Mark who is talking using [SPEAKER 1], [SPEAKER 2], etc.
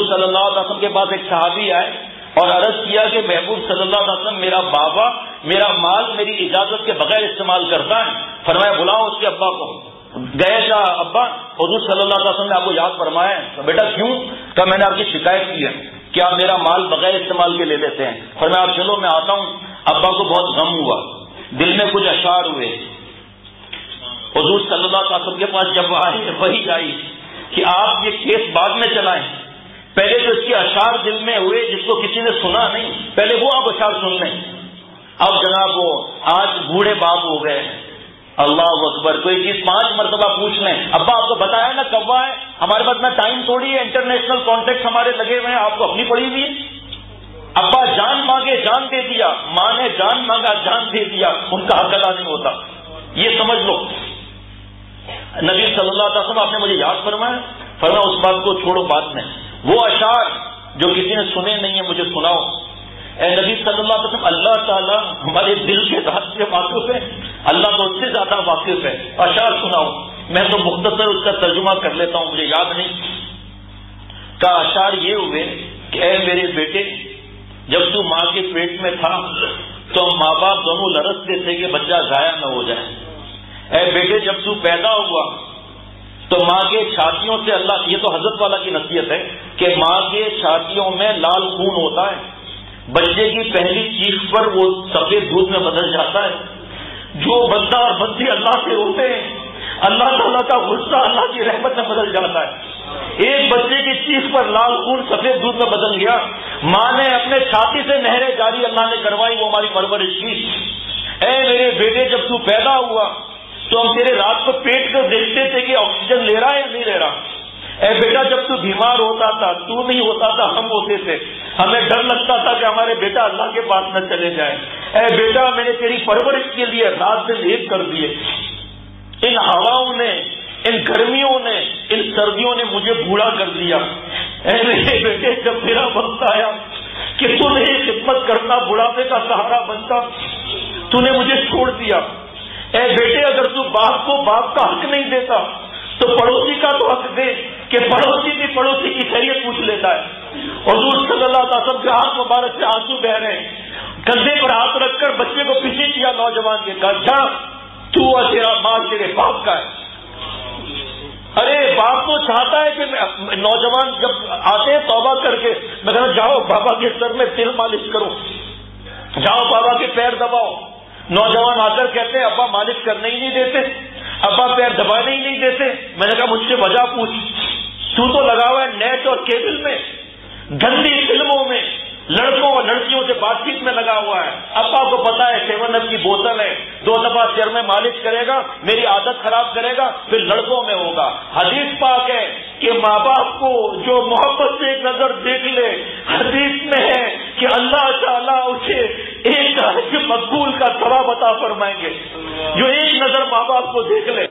[SPEAKER 1] صلی اللہ علیہ وسلم کے پاس ایک صحابی آئے اور عرض کیا کہ محبوب صلی اللہ علیہ وسلم میرا بابا میرا مال میری اجازت کے بغیر استعمال کرتا ہے. فرمایا بلاؤ اس کے ابا کو. گئے کہا ابا حضور صلی اللہ علیہ وسلم نے آپ کو یاد فرمایا ہے. بیٹا کیوں؟ کہ میں نے آپ کی شکایت کی ہے کہ آپ میرا مال بغیر استعمال کے لے لیتے ہیں. فرمایا آپ چلو میں آتا ہوں. ابا کو بہت غم ہوا, دل میں کچھ اشعار ہوئے. حضور صلی اللہ علیہ وسلم کے پاس جب آئے وہی آئی کہ آپ یہ کیس بعد میں چلائیں, پہلے تو اس کے اشعار دل میں ہوئے جس کو کسی نے سنا نہیں, پہلے وہ آپ اشعار سن لیں. اب جناب وہ آج بوڑھے باپ ہو گئے, اللہ اکبر, کوئی چیز 5 مرتبہ پوچھ لیں. ابا آپ کو بتایا نا کب ہے, ہمارے پاس میں ٹائم تھوڑی ہے, انٹرنیشنل کانٹیکٹ ہمارے لگے ہوئے ہیں, آپ کو اپنی پڑی ہوئی ہے. ابا جان مانگے جان دے دیا, ماں نے جان مانگا جان دے دیا, ان کا حق ادا نہیں ہوتا. یہ سمجھ لو. نبی صلی اللہ علیہ وسلم آپ نے مجھے یاد فرمایا, فرمایا اس بات کو چھوڑو, بات میں وہ اشعار جو کسی نے سنے نہیں ہیں مجھے سناؤ. اے نبی صلی اللہ علیہ وسلم, اللہ تعالیٰ ہمارے دل کے رات سے واقف ہے, اللہ تو اس سے زیادہ واقف ہے. اشعار سناؤ. میں تو مختصر اس کا ترجمہ کر لیتا ہوں, مجھے یاد نہیں. کا اشعار یہ ہوئے کہ اے میرے بیٹے, جب تو ماں کے پیٹ میں تھا تو ماں باپ دونوں لرزتے تھے کہ بچہ ضائع نہ ہو جائے. اے بیٹے جب تو پیدا ہوا تو ماں کے چھاتیوں سے اللہ, یہ تو حضرت والا کی نصیحت ہے کہ ماں کے چھاتیوں میں لال خون ہوتا ہے, بچے کی پہلی چیخ پر وہ سفید دودھ میں بدل جاتا ہے. جو بندہ اور بندی اللہ سے ہوتے ہیں اللہ تعالیٰ کا غصہ اللہ کی رحمت میں بدل جاتا ہے. ایک بچے کی چیخ پر لال خون سفید دودھ میں بدل گیا. ماں نے اپنے چھاتی سے نہریں جاری اللہ نے کروائی, وہ ہماری پرورش کی. اے میرے بیٹے جب تو پیدا ہوا تو ہم تیرے رات کو پیٹ کو دیکھتے تھے کہ آکسیجن لے رہا ہے یا نہیں لے رہا. اے بیٹا جب تو بیمار ہوتا تھا, تو نہیں ہوتا تھا, ہم ہوتے تھے, ہمیں ڈر لگتا تھا کہ ہمارے بیٹا اللہ کے پاس نہ چلے جائے. اے بیٹا میں نے تیری پرورش کے لیے رات دن ایک کر دیے. ان ہواؤں نے, ان گرمیوں نے, ان سردیوں نے مجھے بوڑھا کر دیا. اے میرے بیٹے جب میرا وقت آیا کہ تو نے خدمت کرنا, بڑھاپے کا سہارا بنتا, تو نے مجھے چھوڑ دیا. اے بیٹے اگر تو باپ کو باپ کا حق نہیں دیتا تو پڑوسی کا تو حق دے کہ پڑوسی بھی پڑوسی کی خیریت پوچھ لیتا ہے. حضور صلی اللہ علیہ وسلم کے ہاتھ مبارک سے آنسو بہ رہے ہیں, کندھے پر ہاتھ رکھ کر بچے کو پیچھے کیا نوجوان کے, کہا جا تو اور تیرا مال تیرے باپ کا ہے. ارے باپ تو چاہتا ہے کہ نوجوان جب آتے ہیں توبہ کر کے, میں کہا جاؤ بابا کے سر میں تیل مالش کرو, جاؤ بابا کے پیر دباؤ. نوجوان آ کر کہتے ہیں ابا مالش کرنے ہی نہیں دیتے, ابا پیر دبانے ہی نہیں دیتے. میں نے کہا مجھ سے وجہ پوچھ, تو لگا ہوا ہے نیٹ اور کیبل میں, گندی فلموں میں, لڑکوں اور لڑکیوں سے بات چیت میں لگا ہوا ہے. ابا کو پتا ہے 7 اپ کی بوتل ہے, 2 دفعہ سر میں مالش کرے گا, میری عادت خراب کرے گا, پھر لڑکوں میں ہوگا. حدیث پاک ہے کہ ماں باپ کو جو محبت سے ایک نظر دیکھ لے, حدیث میں ہے کہ اللہ تعالیٰ اسے ایک حج مقبول کا ثواب عطا فرمائیں گے. جو ایک نظر ماں باپ کو دیکھ لے.